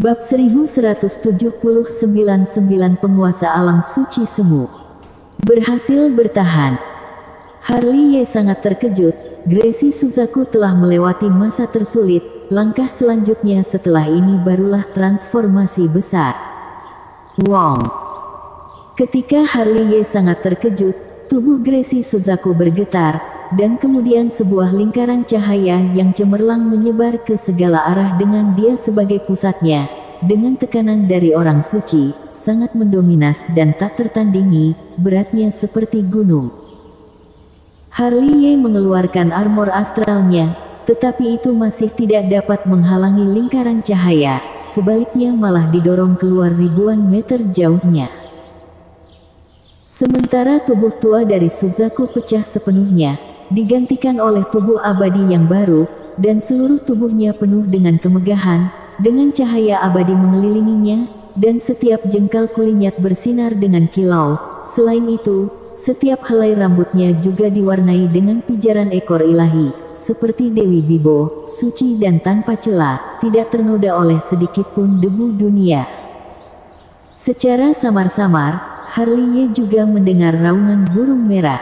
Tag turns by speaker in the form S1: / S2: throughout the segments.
S1: Bab 1179 Penguasa Alam Suci Semu berhasil bertahan. Harley Ye sangat terkejut. Gracie Suzaku telah melewati masa tersulit. Langkah selanjutnya setelah ini barulah transformasi besar. Wong. Ketika Harley Ye sangat terkejut, tubuh Gracie Suzaku bergetar, dan kemudian sebuah lingkaran cahaya yang cemerlang menyebar ke segala arah dengan dia sebagai pusatnya. Dengan tekanan dari orang suci, sangat mendominas dan tak tertandingi, beratnya seperti gunung. Harley Ye mengeluarkan armor astralnya, tetapi itu masih tidak dapat menghalangi lingkaran cahaya, sebaliknya malah didorong keluar ribuan meter jauhnya. Sementara tubuh tua dari Suzaku pecah sepenuhnya, digantikan oleh tubuh abadi yang baru, dan seluruh tubuhnya penuh dengan kemegahan, dengan cahaya abadi mengelilinginya, dan setiap jengkal kulinyat bersinar dengan kilau. Selain itu, setiap helai rambutnya juga diwarnai dengan pijaran ekor ilahi, seperti Dewi Bibo, suci dan tanpa celah, tidak ternoda oleh sedikit pun debu dunia. Secara samar-samar, Harley Ye juga mendengar raungan burung merah.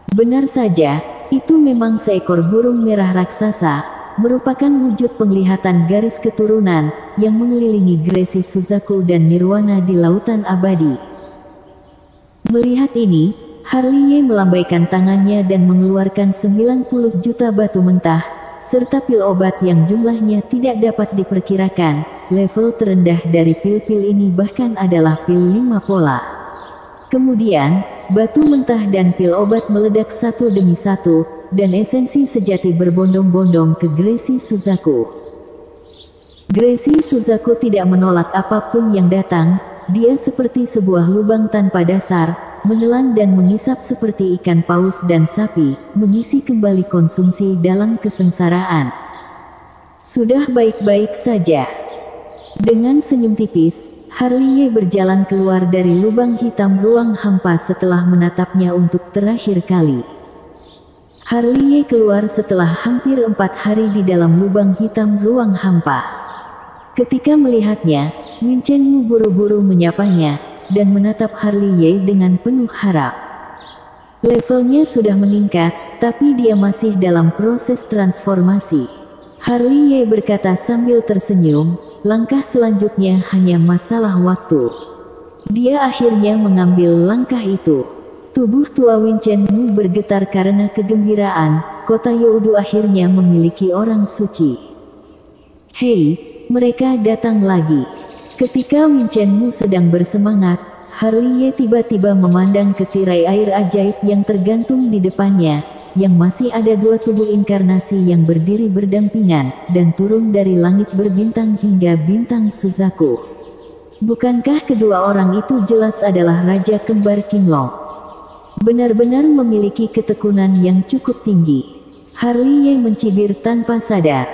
S1: Benar saja, itu memang seekor burung merah raksasa, merupakan wujud penglihatan garis keturunan yang mengelilingi Gracie Suzaku dan Nirwana di lautan abadi. Melihat ini, Harley Ye melambaikan tangannya dan mengeluarkan 90 juta batu mentah, serta pil obat yang jumlahnya tidak dapat diperkirakan. Level terendah dari pil-pil ini bahkan adalah pil 5 pola. Kemudian, batu mentah dan pil obat meledak satu demi satu, dan esensi sejati berbondong-bondong ke Gracie Suzaku. Gracie Suzaku tidak menolak apapun yang datang. Dia seperti sebuah lubang tanpa dasar, menelan dan mengisap seperti ikan paus dan sapi, mengisi kembali konsumsi dalam kesengsaraan. Sudah baik-baik saja. Dengan senyum tipis, Harley Ye berjalan keluar dari lubang hitam ruang hampa setelah menatapnya untuk terakhir kali. Harley Ye keluar setelah hampir 4 hari di dalam lubang hitam ruang hampa. Ketika melihatnya, Win Chen Mu buru-buru menyapanya, dan menatap Harley Ye dengan penuh harap. Levelnya sudah meningkat, tapi dia masih dalam proses transformasi. Harley Ye berkata sambil tersenyum, langkah selanjutnya hanya masalah waktu. Dia akhirnya mengambil langkah itu. Tubuh tua Win Chen Mu bergetar karena kegembiraan, kota Youdu akhirnya memiliki orang suci. Hei, mereka datang lagi. Ketika Win Chen Mu sedang bersemangat, Harley Ye tiba-tiba memandang ke tirai air ajaib yang tergantung di depannya, yang masih ada 2 tubuh inkarnasi yang berdiri berdampingan, dan turun dari langit berbintang hingga bintang Suzaku. Bukankah kedua orang itu jelas adalah Raja Kembar Qinglong? Benar-benar memiliki ketekunan yang cukup tinggi. Harley Ye mencibir tanpa sadar.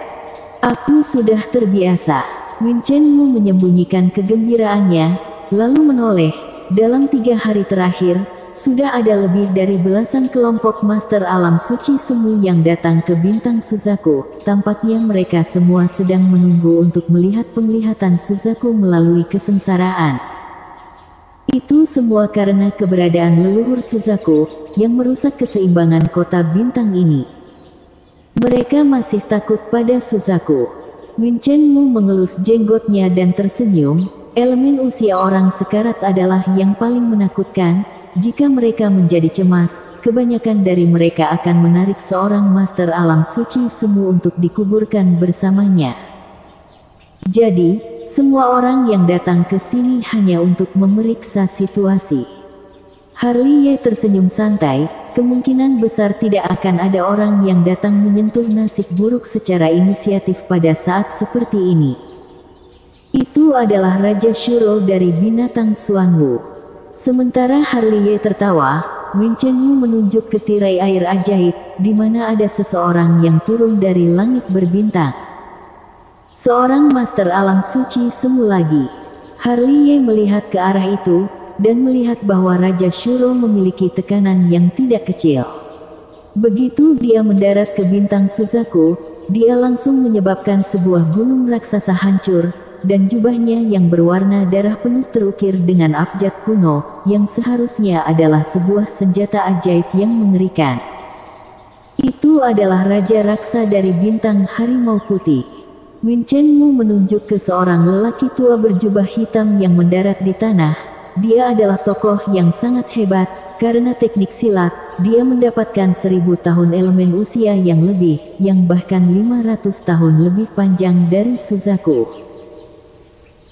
S1: Aku sudah terbiasa. Win Chen Mu menyembunyikan kegembiraannya, lalu menoleh. Dalam 3 hari terakhir, sudah ada lebih dari belasan kelompok Master Alam Suci Semu yang datang ke bintang Suzaku. Tampaknya mereka semua sedang menunggu untuk melihat penglihatan Suzaku melalui kesengsaraan. Itu semua karena keberadaan leluhur Suzaku, yang merusak keseimbangan kota bintang ini. Mereka masih takut pada Suzaku. Win Chen Mu mengelus jenggotnya dan tersenyum. Elemen usia orang sekarat adalah yang paling menakutkan. Jika mereka menjadi cemas, kebanyakan dari mereka akan menarik seorang Master Alam Suci Semu untuk dikuburkan bersamanya. Jadi, semua orang yang datang ke sini hanya untuk memeriksa situasi. Harley Ye tersenyum santai, kemungkinan besar tidak akan ada orang yang datang menyentuh nasib buruk secara inisiatif pada saat seperti ini. Itu adalah Raja Shuro dari binatang Xuanwu. Sementara Harley Ye tertawa, Win Chen Mu menunjuk ke tirai air ajaib, di mana ada seseorang yang turun dari langit berbintang. Seorang Master Alam Suci Semu lagi. Harley Ye melihat ke arah itu, dan melihat bahwa Raja Shuro memiliki tekanan yang tidak kecil. Begitu dia mendarat ke bintang Suzaku, dia langsung menyebabkan sebuah gunung raksasa hancur, dan jubahnya yang berwarna darah penuh terukir dengan abjad kuno, yang seharusnya adalah sebuah senjata ajaib yang mengerikan. Itu adalah Raja Raksa dari bintang Harimau Putih. Win Chen Mu menunjuk ke seorang lelaki tua berjubah hitam yang mendarat di tanah. Dia adalah tokoh yang sangat hebat, karena teknik silat, dia mendapatkan 1000 tahun elemen usia yang lebih, yang bahkan 500 tahun lebih panjang dari Suzaku.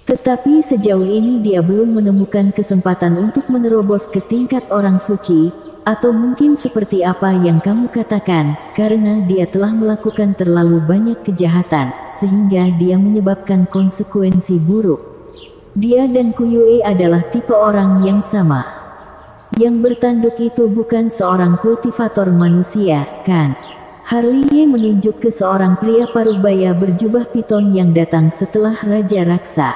S1: Tetapi sejauh ini dia belum menemukan kesempatan untuk menerobos ke tingkat orang suci, atau mungkin seperti apa yang kamu katakan, karena dia telah melakukan terlalu banyak kejahatan, sehingga dia menyebabkan konsekuensi buruk. Dia dan Kuyue adalah tipe orang yang sama. Yang bertanduk itu bukan seorang kultivator manusia, kan? Harley menunjuk ke seorang pria parubaya berjubah piton yang datang setelah Raja Raksa.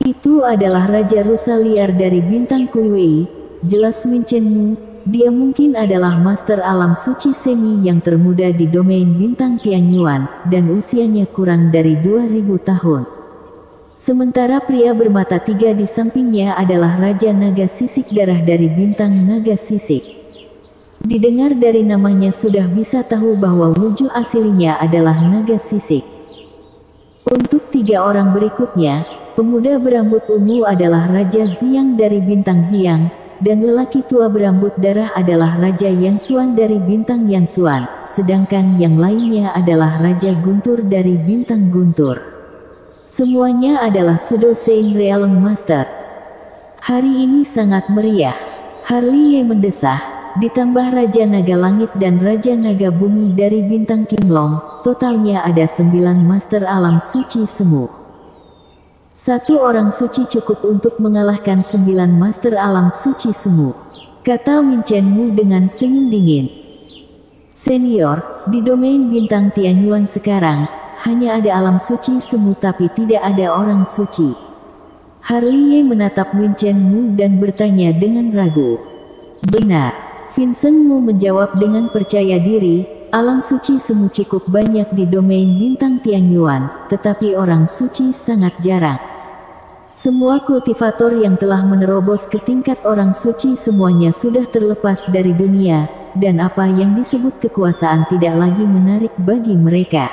S1: Itu adalah Raja Rusa Liar dari bintang Kuyue. Jelas Win Chen Mu, dia mungkin adalah master alam suci semi yang termuda di domain bintang Tianyuan, dan usianya kurang dari 2000 tahun. Sementara pria bermata 3 di sampingnya adalah Raja Naga Sisik Darah dari bintang Naga Sisik. Didengar dari namanya sudah bisa tahu bahwa wujud aslinya adalah Naga Sisik. Untuk 3 orang berikutnya, pemuda berambut ungu adalah Raja Xiang dari bintang Xiang, dan lelaki tua berambut darah adalah Raja Yansuan dari bintang Yansuan, sedangkan yang lainnya adalah Raja Guntur dari bintang Guntur. Semuanya adalah Pseudo Saint Realm Masters. Hari ini sangat meriah. Harley mendesah, ditambah Raja Naga Langit dan Raja Naga Bumi dari bintang Qinglong, totalnya ada 9 master alam suci semu. 1 orang suci cukup untuk mengalahkan 9 master alam suci semu, kata Win Chen Mu dengan senyum dingin. Senior, di domain bintang Tianyuan sekarang, hanya ada alam suci semu tapi tidak ada orang suci. Harley menatap Win Chen Mu dan bertanya dengan ragu. Benar, Vincent Mu menjawab dengan percaya diri, alam suci semu cukup banyak di domain bintang Tianyuan, tetapi orang suci sangat jarang. Semua kultivator yang telah menerobos ke tingkat orang suci semuanya sudah terlepas dari dunia, dan apa yang disebut kekuasaan tidak lagi menarik bagi mereka.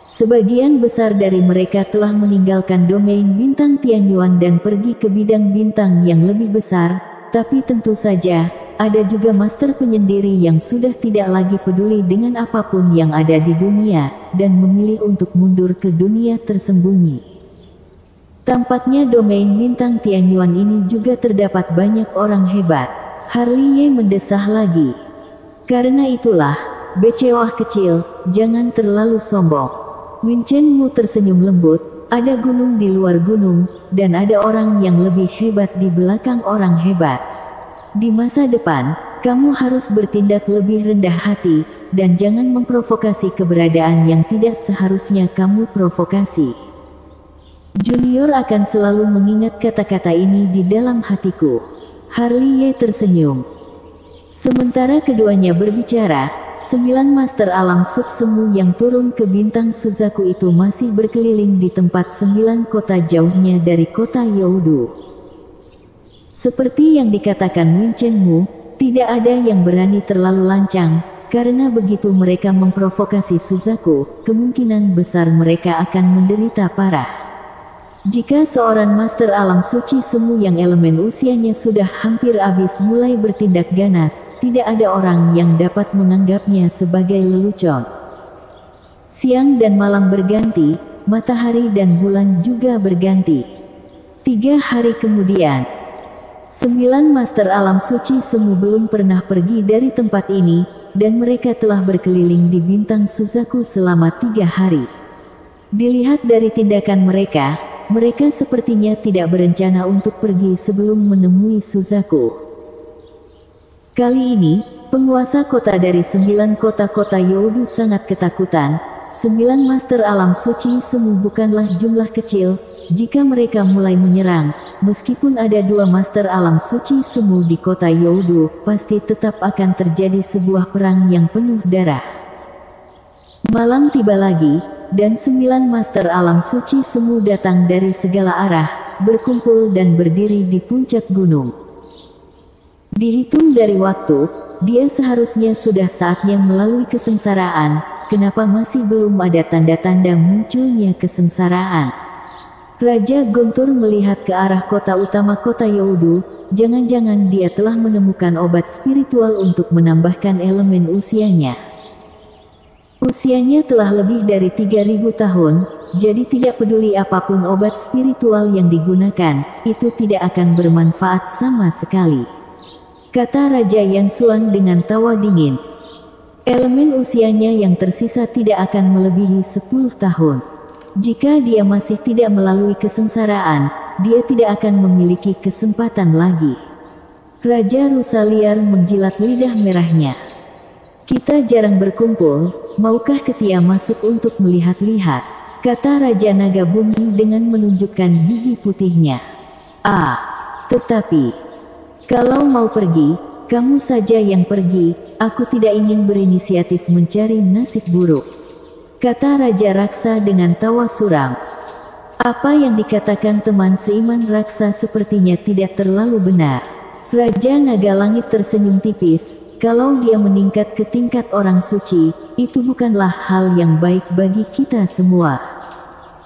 S1: Sebagian besar dari mereka telah meninggalkan domain bintang Tianyuan dan pergi ke bidang bintang yang lebih besar, tapi tentu saja, ada juga master penyendiri yang sudah tidak lagi peduli dengan apapun yang ada di dunia, dan memilih untuk mundur ke dunia tersembunyi. Tampaknya domain bintang Tianyuan ini juga terdapat banyak orang hebat. Harley mendesah lagi. Karena itulah, becewah kecil, jangan terlalu sombong. Win Chen Mu tersenyum lembut, ada gunung di luar gunung, dan ada orang yang lebih hebat di belakang orang hebat. Di masa depan, kamu harus bertindak lebih rendah hati, dan jangan memprovokasi keberadaan yang tidak seharusnya kamu provokasi. Junior akan selalu mengingat kata-kata ini di dalam hatiku. Harley tersenyum. Sementara keduanya berbicara, 9 master alam semu yang turun ke bintang Suzaku itu masih berkeliling di tempat 9 kota jauhnya dari kota Youdu. Seperti yang dikatakan Win Chen Mu, tidak ada yang berani terlalu lancang, karena begitu mereka memprovokasi Suzaku, kemungkinan besar mereka akan menderita parah. Jika seorang master alam suci semu yang elemen usianya sudah hampir habis mulai bertindak ganas, tidak ada orang yang dapat menganggapnya sebagai lelucon. Siang dan malam berganti, matahari dan bulan juga berganti. 3 hari kemudian, 9 master alam suci semu belum pernah pergi dari tempat ini, dan mereka telah berkeliling di bintang Suzaku selama 3 hari. Dilihat dari tindakan mereka sepertinya tidak berencana untuk pergi sebelum menemui Suzaku. Kali ini, penguasa kota dari 9 kota-kota Youdu sangat ketakutan. 9 master alam suci semu bukanlah jumlah kecil. Jika mereka mulai menyerang, meskipun ada 2 master alam suci semu di kota Youdu, pasti tetap akan terjadi sebuah perang yang penuh darah. Malam tiba lagi, dan 9 master alam suci semu datang dari segala arah, berkumpul dan berdiri di puncak gunung. Dihitung dari waktu, dia seharusnya sudah saatnya melalui kesengsaraan. Kenapa masih belum ada tanda-tanda munculnya kesengsaraan? Raja Guntur melihat ke arah kota utama kota Yaudu. Jangan-jangan dia telah menemukan obat spiritual untuk menambahkan elemen usianya. Usianya telah lebih dari 3000 tahun, jadi tidak peduli apapun obat spiritual yang digunakan, itu tidak akan bermanfaat sama sekali. Kata Raja Yansuan dengan tawa dingin. Elemen usianya yang tersisa tidak akan melebihi 10 tahun. Jika dia masih tidak melalui kesengsaraan, dia tidak akan memiliki kesempatan lagi. Raja Rusa Liar menjilat lidah merahnya. Kita jarang berkumpul, maukah Ketia masuk untuk melihat-lihat? Kata Raja Naga Bumi dengan menunjukkan gigi putihnya. Tetapi, kalau mau pergi, kamu saja yang pergi, aku tidak ingin berinisiatif mencari nasib buruk. Kata Raja Raksa dengan tawa suram. Apa yang dikatakan teman seiman Raksa sepertinya tidak terlalu benar. Raja Naga Langit tersenyum tipis. Kalau dia meningkat ke tingkat orang suci, itu bukanlah hal yang baik bagi kita semua.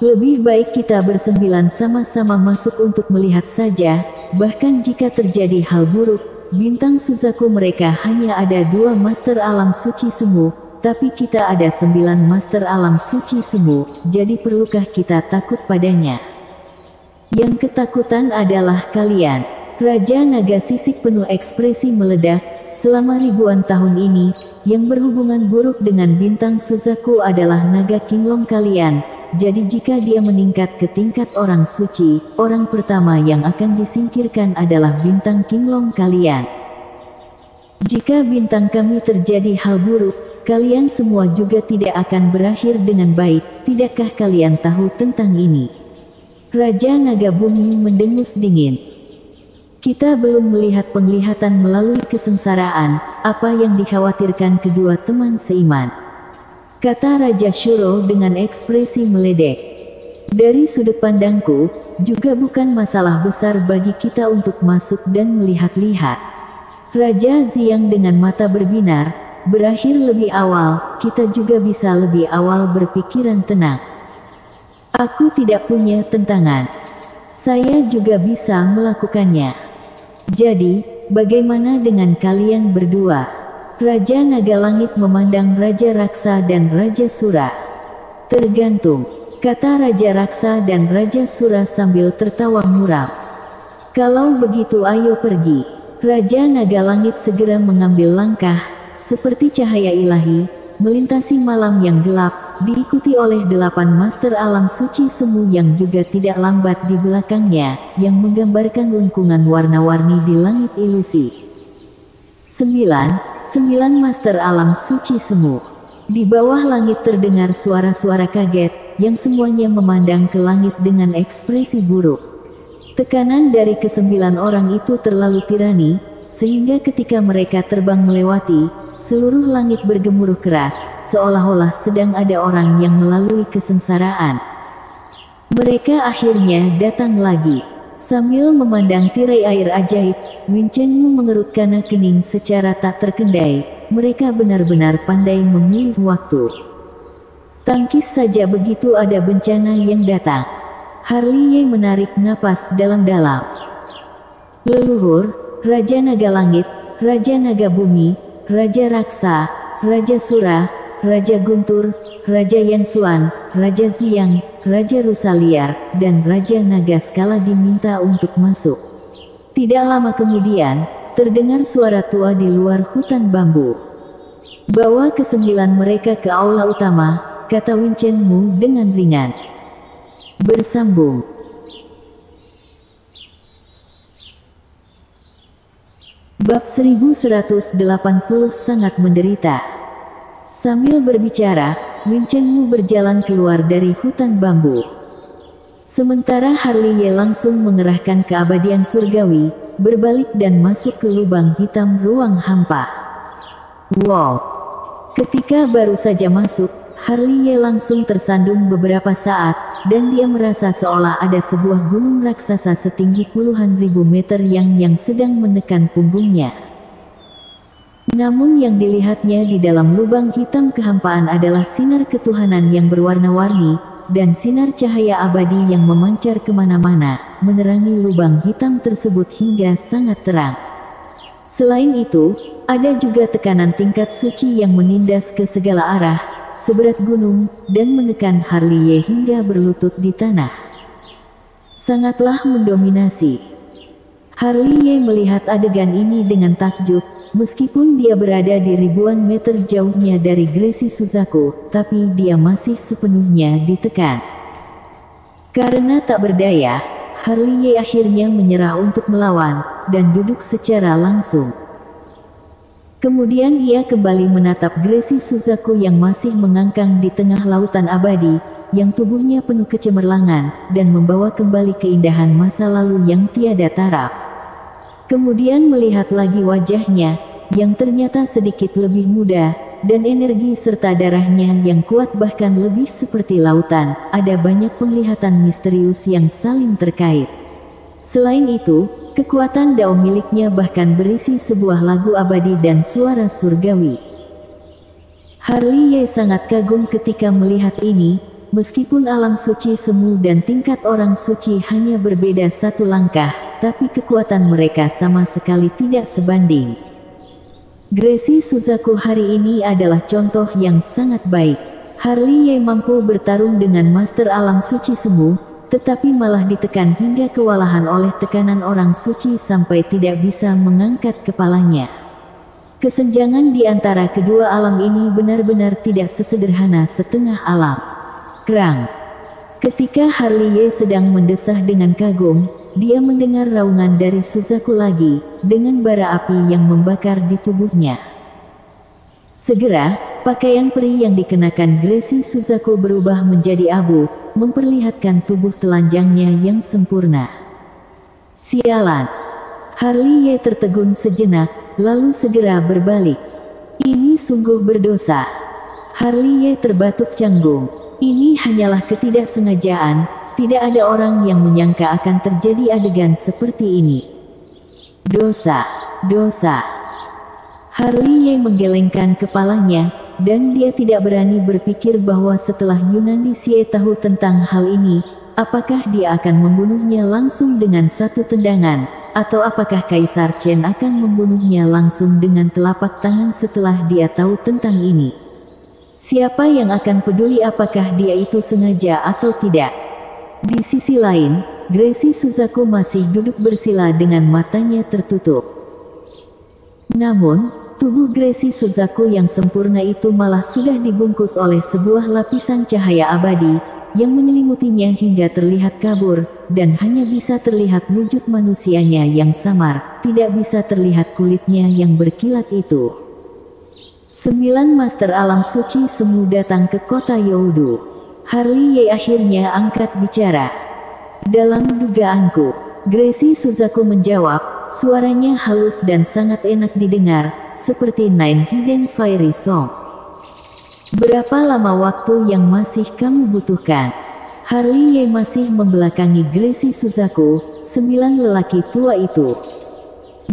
S1: Lebih baik kita bersembilan sama-sama masuk untuk melihat saja. Bahkan jika terjadi hal buruk, bintang Suzaku mereka hanya ada 2 master alam suci semu. Tapi kita ada 9 master alam suci semu, jadi perlukah kita takut padanya? Yang ketakutan adalah kalian. Raja Naga Sisik penuh ekspresi meledak. Selama ribuan tahun ini, yang berhubungan buruk dengan bintang Suzaku adalah naga Kinglong kalian. Jadi jika dia meningkat ke tingkat orang suci, orang pertama yang akan disingkirkan adalah bintang Kinglong kalian. Jika bintang kami terjadi hal buruk, kalian semua juga tidak akan berakhir dengan baik. Tidakkah kalian tahu tentang ini? Raja Naga Bumi mendengus dingin. Kita belum melihat penglihatan melalui kesengsaraan, apa yang dikhawatirkan kedua teman seiman. Kata Raja Shuro dengan ekspresi meledek. Dari sudut pandangku, juga bukan masalah besar bagi kita untuk masuk dan melihat-lihat. Raja Ziang dengan mata berbinar. Berakhir lebih awal, kita juga bisa lebih awal berpikiran tenang. Aku tidak punya tentangan. Saya juga bisa melakukannya. Jadi, bagaimana dengan kalian berdua? Raja Naga Langit memandang Raja Raksa dan Raja Sura. Tergantung, kata Raja Raksa dan Raja Sura sambil tertawa muram. Kalau begitu ayo pergi. Raja Naga Langit segera mengambil langkah. Seperti cahaya ilahi, melintasi malam yang gelap, diikuti oleh 8 master alam suci semu yang juga tidak lambat di belakangnya, yang menggambarkan lengkungan warna-warni di langit ilusi. 9 master alam suci semu. Di bawah langit terdengar suara-suara kaget, yang semuanya memandang ke langit dengan ekspresi buruk. Tekanan dari ke-9 orang itu terlalu tirani, sehingga ketika mereka terbang melewati, seluruh langit bergemuruh keras, seolah-olah sedang ada orang yang melalui kesengsaraan. Mereka akhirnya datang lagi. Sambil memandang tirai air ajaib, Winchenmu mengerutkan kening secara tak terkendai. Mereka benar-benar pandai memilih waktu. Tangkis saja begitu ada bencana yang datang. Harliye menarik napas dalam-dalam. Leluhur, Raja Naga Langit, Raja Naga Bumi, Raja Raksa, Raja Sura, Raja Guntur, Raja Yansuan, Raja Ziang, Raja Rusa Liar, dan Raja Naga Skala diminta untuk masuk. Tidak lama kemudian, terdengar suara tua di luar hutan bambu. Bawa ke-9 mereka ke aula utama, kata Winchenmu dengan ringan. Bersambung. Bab 1180 sangat menderita. Sambil berbicara, Winchenmu berjalan keluar dari hutan bambu. Sementara Harliye langsung mengerahkan keabadian surgawi, berbalik dan masuk ke lubang hitam ruang hampa. Wow! Ketika baru saja masuk, Harley langsung tersandung beberapa saat, dan dia merasa seolah ada sebuah gunung raksasa setinggi puluhan ribu meter yang sedang menekan punggungnya. Namun yang dilihatnya di dalam lubang hitam kehampaan adalah sinar ketuhanan yang berwarna-warni, dan sinar cahaya abadi yang memancar kemana-mana, menerangi lubang hitam tersebut hingga sangat terang. Selain itu, ada juga tekanan tingkat suci yang menindas ke segala arah, seberat gunung, dan menekan Harley hingga berlutut di tanah. Sangatlah mendominasi. Harley melihat adegan ini dengan takjub, meskipun dia berada di ribuan meter jauhnya dari Gracie Suzaku, tapi dia masih sepenuhnya ditekan. Karena tak berdaya, Harley akhirnya menyerah untuk melawan, dan duduk secara langsung. Kemudian ia kembali menatap Gracie Suzaku yang masih mengangkang di tengah lautan abadi, yang tubuhnya penuh kecemerlangan, dan membawa kembali keindahan masa lalu yang tiada taraf. Kemudian melihat lagi wajahnya, yang ternyata sedikit lebih muda, dan energi serta darahnya yang kuat bahkan lebih seperti lautan, ada banyak penglihatan misterius yang saling terkait. Selain itu, kekuatan dao miliknya bahkan berisi sebuah lagu abadi dan suara surgawi. Harley sangat kagum ketika melihat ini, meskipun alam suci semu dan tingkat orang suci hanya berbeda satu langkah, tapi kekuatan mereka sama sekali tidak sebanding. Gracie Suzaku hari ini adalah contoh yang sangat baik. Harley mampu bertarung dengan master alam suci semu, tetapi malah ditekan hingga kewalahan oleh tekanan orang suci sampai tidak bisa mengangkat kepalanya. Kesenjangan di antara kedua alam ini benar-benar tidak sesederhana setengah alam. Kerang. Ketika Harley sedang mendesah dengan kagum, dia mendengar raungan dari Suzaku lagi, dengan bara api yang membakar di tubuhnya. Segera, pakaian peri yang dikenakan Gracie Suzaku berubah menjadi abu, memperlihatkan tubuh telanjangnya yang sempurna. Sialan. Harley tertegun sejenak, lalu segera berbalik. Ini sungguh berdosa. Harley terbatuk canggung. Ini hanyalah ketidaksengajaan, tidak ada orang yang menyangka akan terjadi adegan seperti ini. Dosa, dosa. Harley menggelengkan kepalanya, dan dia tidak berani berpikir bahwa setelah Yunani Xie tahu tentang hal ini, apakah dia akan membunuhnya langsung dengan satu tendangan, atau apakah Kaisar Chen akan membunuhnya langsung dengan telapak tangan setelah dia tahu tentang ini. Siapa yang akan peduli apakah dia itu sengaja atau tidak? Di sisi lain, Gracie Suzaku masih duduk bersila dengan matanya tertutup. Namun, tubuh Gracie Suzaku yang sempurna itu malah sudah dibungkus oleh sebuah lapisan cahaya abadi, yang menyelimutinya hingga terlihat kabur, dan hanya bisa terlihat wujud manusianya yang samar, tidak bisa terlihat kulitnya yang berkilat itu. 9 Master Alam Suci semu datang ke kota Youdu. Harley akhirnya angkat bicara. Dalam dugaanku, Gracie Suzaku menjawab, suaranya halus dan sangat enak didengar, seperti Nine Hidden Fairy Song. Berapa lama waktu yang masih kamu butuhkan? Harley masih membelakangi Gracie Suzaku, 9 lelaki tua itu.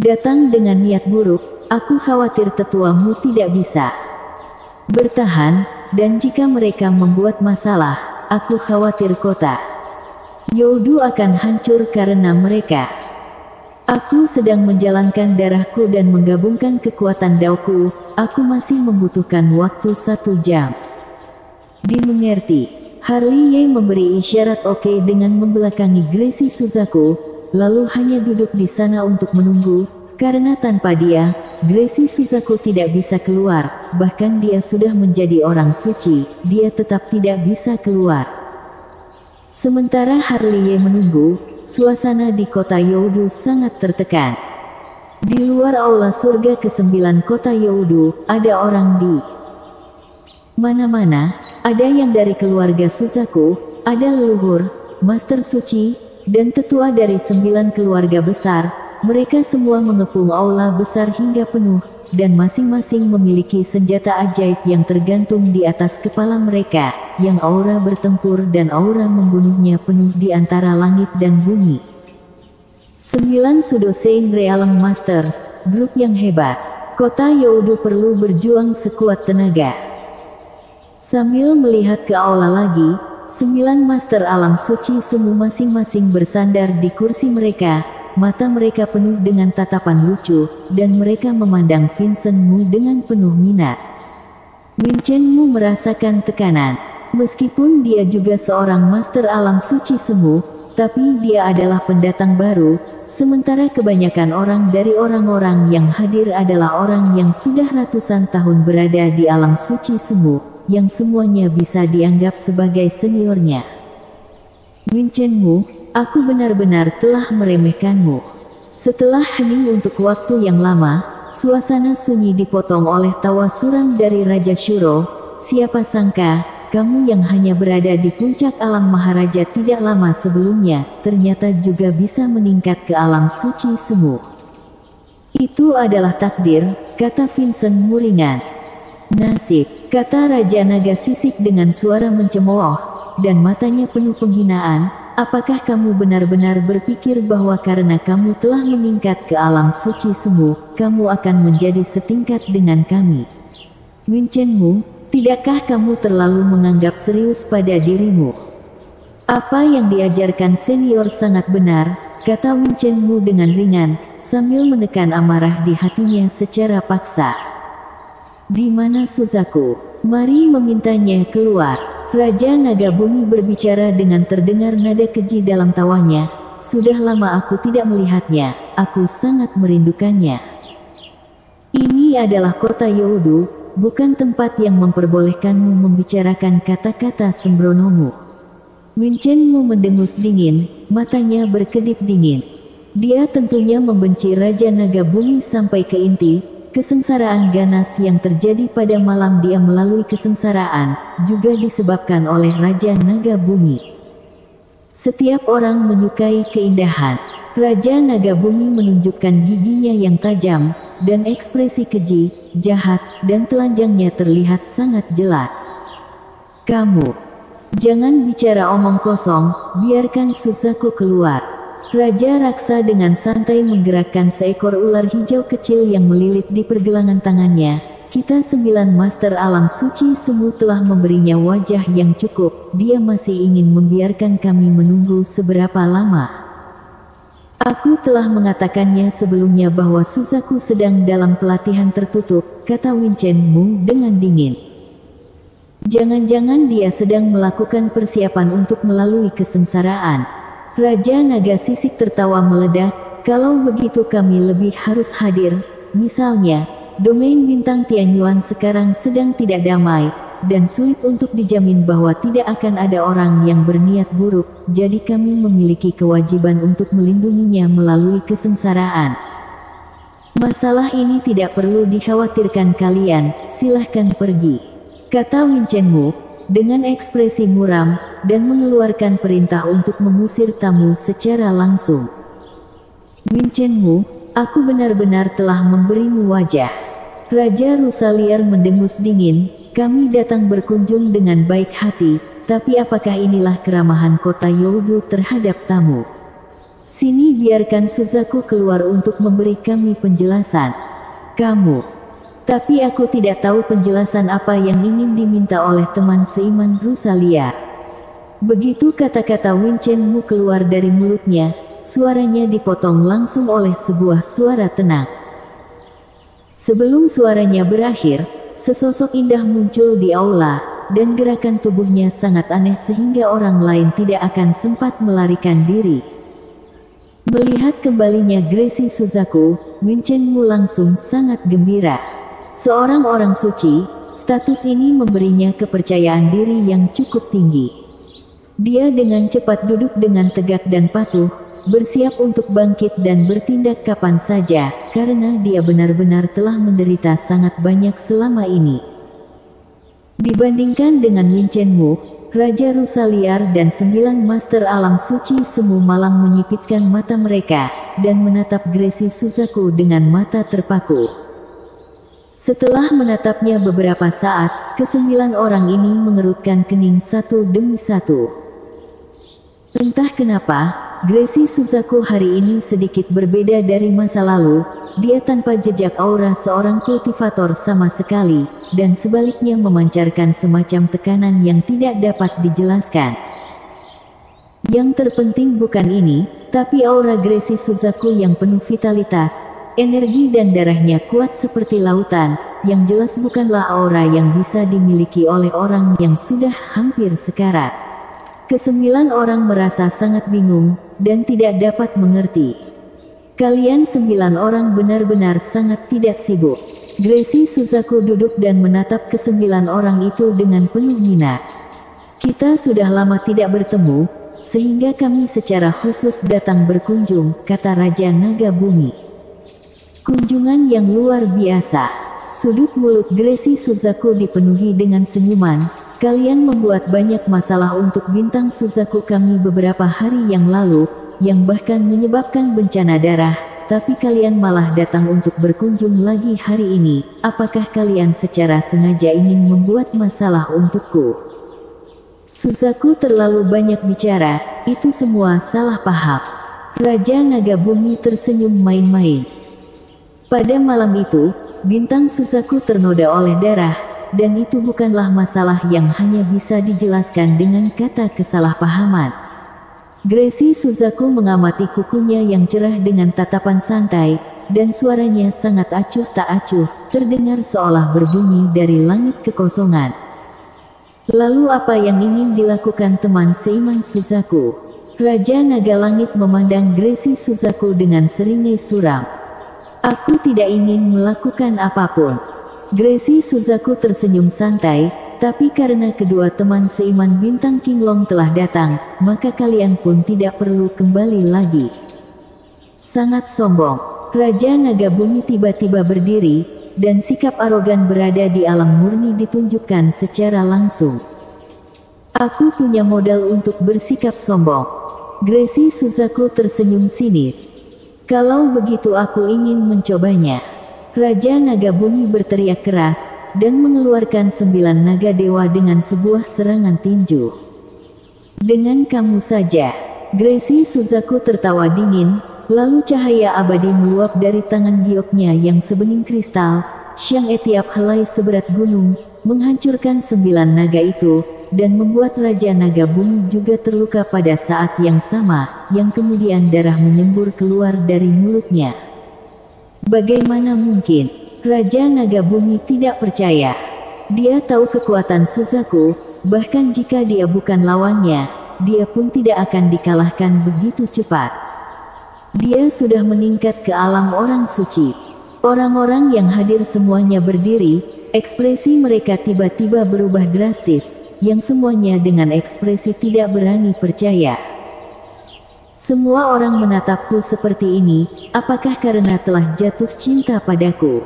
S1: Datang dengan niat buruk. Aku khawatir tetuamu tidak bisa bertahan, dan jika mereka membuat masalah, aku khawatir kota Youdu akan hancur karena mereka. Aku sedang menjalankan darahku dan menggabungkan kekuatan daoku, aku masih membutuhkan waktu 1 jam. Dimengerti. Harley memberi isyarat oke dengan membelakangi Gracie Suzaku, lalu hanya duduk di sana untuk menunggu. Karena tanpa dia, Gracie Suzaku tidak bisa keluar, bahkan dia sudah menjadi orang suci, dia tetap tidak bisa keluar. Sementara Harley menunggu, suasana di kota Youdu sangat tertekan. Di luar aula surga ke-9 kota Youdu, ada orang di mana-mana, ada yang dari keluarga Suzaku, ada leluhur, master suci, dan tetua dari 9 keluarga besar. Mereka semua mengepung aula besar hingga penuh, dan masing-masing memiliki senjata ajaib yang tergantung di atas kepala mereka, yang aura bertempur dan aura membunuhnya penuh di antara langit dan bumi. 9 Sudosein Realm Masters, grup yang hebat. Kota Youdu perlu berjuang sekuat tenaga. Sambil melihat ke aula lagi, 9 Master Alam Suci Semu masing-masing bersandar di kursi mereka. Mata mereka penuh dengan tatapan lucu, dan mereka memandang Vincent Mu dengan penuh minat. Vincent Mu merasakan tekanan. Meskipun dia juga seorang Master Alam Suci Semu, tapi dia adalah pendatang baru, sementara kebanyakan orang dari orang-orang yang hadir adalah orang yang sudah ratusan tahun berada di Alam Suci Semu, yang semuanya bisa dianggap sebagai seniornya. Vincent Mu, aku benar-benar telah meremehkanmu. Setelah hening untuk waktu yang lama, suasana sunyi dipotong oleh tawa suram dari Raja Shuro. Siapa sangka, kamu yang hanya berada di puncak alam Maharaja tidak lama sebelumnya, ternyata juga bisa meningkat ke alam suci semu. Itu adalah takdir, kata Vincent Mu ringan. Nasib, kata Raja Naga Sisik dengan suara mencemooh, dan matanya penuh penghinaan. Apakah kamu benar-benar berpikir bahwa karena kamu telah meningkat ke alam suci semu, kamu akan menjadi setingkat dengan kami? Vincent Mu, tidakkah kamu terlalu menganggap serius pada dirimu? Apa yang diajarkan senior sangat benar, kata Vincent Mu dengan ringan, sambil menekan amarah di hatinya secara paksa. Di mana Suzaku? Mari memintanya keluar. Raja Naga Bumi berbicara dengan terdengar nada keji dalam tawanya. Sudah lama aku tidak melihatnya, aku sangat merindukannya. Ini adalah kota Youdu, bukan tempat yang memperbolehkanmu membicarakan kata-kata sembronomu. Vincent Mu mendengus dingin, matanya berkedip dingin. Dia tentunya membenci Raja Naga Bumi sampai ke inti. Kesengsaraan ganas yang terjadi pada malam dia melalui kesengsaraan, juga disebabkan oleh Raja Naga Bumi. Setiap orang menyukai keindahan. Raja Naga Bumi menunjukkan giginya yang tajam, dan ekspresi keji, jahat, dan telanjangnya terlihat sangat jelas. Kamu, jangan bicara omong kosong, biarkan Suzaku keluar. Raja Raksa dengan santai menggerakkan seekor ular hijau kecil yang melilit di pergelangan tangannya. Kita 9 Master Alam Suci Semu telah memberinya wajah yang cukup. Dia masih ingin membiarkan kami menunggu seberapa lama? Aku telah mengatakannya sebelumnya bahwa Suzaku sedang dalam pelatihan tertutup, kata Vincent Mu dengan dingin. Jangan-jangan dia sedang melakukan persiapan untuk melalui kesengsaraan. Raja Naga Sisik tertawa meledak, kalau begitu kami lebih harus hadir. Misalnya, domain bintang Tianyuan sekarang sedang tidak damai, dan sulit untuk dijamin bahwa tidak akan ada orang yang berniat buruk, jadi kami memiliki kewajiban untuk melindunginya melalui kesengsaraan. Masalah ini tidak perlu dikhawatirkan kalian, silahkan pergi, kata Vincent Mu dengan ekspresi muram, dan mengeluarkan perintah untuk mengusir tamu secara langsung. Vincent Mu, aku benar-benar telah memberimu wajah. Raja Rusaliar mendengus dingin, kami datang berkunjung dengan baik hati, tapi apakah inilah keramahan kota Youdu terhadap tamu? Sini biarkan Suzaku keluar untuk memberi kami penjelasan. Kamu. Tapi aku tidak tahu penjelasan apa yang ingin diminta oleh teman seiman Rusaliar. Begitu kata-kata Vincent Mu keluar dari mulutnya, suaranya dipotong langsung oleh sebuah suara tenang. Sebelum suaranya berakhir, sesosok indah muncul di aula, dan gerakan tubuhnya sangat aneh sehingga orang lain tidak akan sempat melarikan diri. Melihat kembalinya Gracie Suzaku, Vincent Mu langsung sangat gembira. Seorang orang suci, status ini memberinya kepercayaan diri yang cukup tinggi. Dia dengan cepat duduk dengan tegak dan patuh, bersiap untuk bangkit dan bertindak kapan saja, karena dia benar-benar telah menderita sangat banyak selama ini. Dibandingkan dengan Vincent Mu, Raja Rusaliar dan 9 Master Alam Suci Semu malang menyipitkan mata mereka, dan menatap Gracie Suzaku dengan mata terpaku. Setelah menatapnya beberapa saat, kesembilan orang ini mengerutkan kening satu demi satu. Entah kenapa, Gracie Suzaku hari ini sedikit berbeda dari masa lalu. Dia tanpa jejak aura seorang kultivator sama sekali, dan sebaliknya memancarkan semacam tekanan yang tidak dapat dijelaskan. Yang terpenting bukan ini, tapi aura Gracie Suzaku yang penuh vitalitas, energi dan darahnya kuat seperti lautan, yang jelas bukanlah aura yang bisa dimiliki oleh orang yang sudah hampir sekarat. Kesembilan orang merasa sangat bingung, dan tidak dapat mengerti. Kalian 9 orang benar-benar sangat tidak sibuk. Gracie Suzaku duduk dan menatap kesembilan orang itu dengan penuh minat. Kita sudah lama tidak bertemu, sehingga kami secara khusus datang berkunjung, kata Raja Naga Bumi. Kunjungan yang luar biasa. Sudut mulut Gracie Suzaku dipenuhi dengan senyuman. Kalian membuat banyak masalah untuk bintang Suzaku kami beberapa hari yang lalu, yang bahkan menyebabkan bencana darah, tapi kalian malah datang untuk berkunjung lagi hari ini. Apakah kalian secara sengaja ingin membuat masalah untukku? Suzaku terlalu banyak bicara, itu semua salah paham. Raja Naga Bumi tersenyum main-main. Pada malam itu, bintang Suzaku ternoda oleh darah, dan itu bukanlah masalah yang hanya bisa dijelaskan dengan kata kesalahpahaman. Gracie Suzaku mengamati kukunya yang cerah dengan tatapan santai, dan suaranya sangat acuh tak acuh, terdengar seolah berbunyi dari langit kekosongan. Lalu apa yang ingin dilakukan teman seiman Suzaku? Raja Naga Langit memandang Gracie Suzaku dengan seringai suram. Aku tidak ingin melakukan apapun. Gracie Suzaku tersenyum santai, tapi karena kedua teman seiman bintang Qinglong telah datang, maka kalian pun tidak perlu kembali lagi. Sangat sombong. Raja Naga Bumi tiba-tiba berdiri, dan sikap arogan berada di alam murni ditunjukkan secara langsung. Aku punya modal untuk bersikap sombong. Gracie Suzaku tersenyum sinis. Kalau begitu aku ingin mencobanya. Raja Naga Bumi berteriak keras, dan mengeluarkan 9 naga dewa dengan sebuah serangan tinju. Dengan kamu saja. Gracie Suzaku tertawa dingin, lalu cahaya abadi meluap dari tangan gioknya yang sebening kristal. Xiang Etiap helai seberat gunung, menghancurkan 9 naga itu, dan membuat Raja Naga Bumi juga terluka pada saat yang sama, yang kemudian darah menyembur keluar dari mulutnya. Bagaimana mungkin? Raja Naga Bumi tidak percaya. Dia tahu kekuatan Suzaku, bahkan jika dia bukan lawannya, dia pun tidak akan dikalahkan begitu cepat. Dia sudah meningkat ke alam orang suci. Orang-orang yang hadir semuanya berdiri, ekspresi mereka tiba-tiba berubah drastis, yang semuanya dengan ekspresi tidak berani percaya. Semua orang menatapku seperti ini, apakah karena telah jatuh cinta padaku?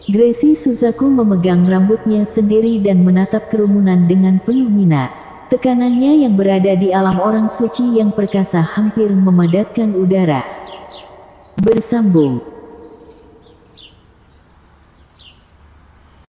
S1: Gracie Suzaku memegang rambutnya sendiri dan menatap kerumunan dengan penuh minat. Tekanannya yang berada di alam orang suci yang perkasa hampir memadatkan udara. Bersambung.